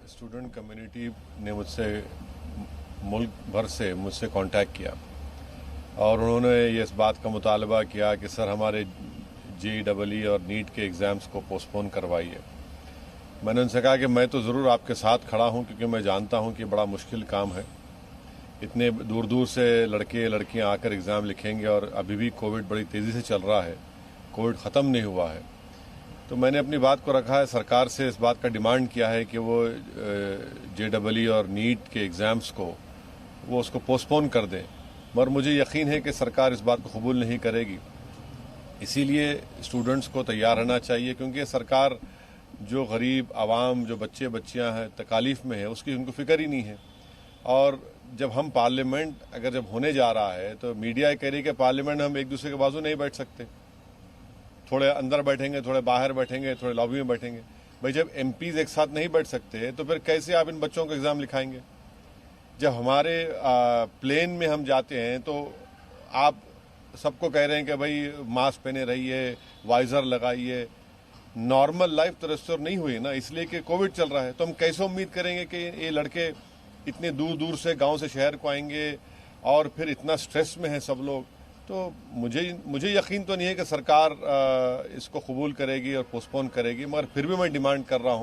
Student community ने मुझसे मुल्क भर से मुझसे कांटेक्ट किया और उन्होंने ये इस बात का मुतालबा किया कि सर हमारे JEE और नीट के एग्ज़ाम्स को पोस्टपोन करवाइए। मैंने उनसे कहा कि मैं तो ज़रूर आपके साथ खड़ा हूं क्योंकि मैं जानता हूं कि बड़ा मुश्किल काम है। इतने दूर दूर से लड़के लड़कियां आकर एग्ज़ाम लिखेंगे और अभी भी कोविड बड़ी तेज़ी से चल रहा है, कोविड ख़त्म नहीं हुआ है। तो मैंने अपनी बात को रखा है, सरकार से इस बात का डिमांड किया है कि वो JEE और नीट के एग्ज़ाम्स को वो उसको पोस्टपोन कर दें, मगर मुझे यकीन है कि सरकार इस बात को कबूल नहीं करेगी। इसीलिए स्टूडेंट्स को तैयार रहना चाहिए क्योंकि सरकार जो गरीब आवाम, जो बच्चे बच्चियां हैं तकालीफ में है, उसकी उनको फिक्र ही नहीं है। और जब हम पार्लियामेंट अगर जब होने जा रहा है तो मीडिया कह रही है कि पार्लियामेंट में हम एक दूसरे के बाजू नहीं बैठ सकते, थोड़े अंदर बैठेंगे, थोड़े बाहर बैठेंगे, थोड़े लॉबी में बैठेंगे। भाई जब MPs एक साथ नहीं बैठ सकते तो फिर कैसे आप इन बच्चों को एग्ज़ाम लिखाएंगे? जब हमारे प्लेन में हम जाते हैं तो आप सबको कह रहे हैं कि भाई मास्क पहने रहिए, वाइजर लगाइए। नॉर्मल लाइफ तो रेस्टोर नहीं हुई ना, इसलिए कि कोविड चल रहा है। तो हम कैसे उम्मीद करेंगे कि ये लड़के इतने दूर दूर से गांव से शहर को आएंगे और फिर इतना स्ट्रेस में है सब लोग। तो मुझे यकीन तो नहीं है कि सरकार इसको कबूल करेगी और पोस्टपोन करेगी, मगर फिर भी मैं डिमांड कर रहा हूं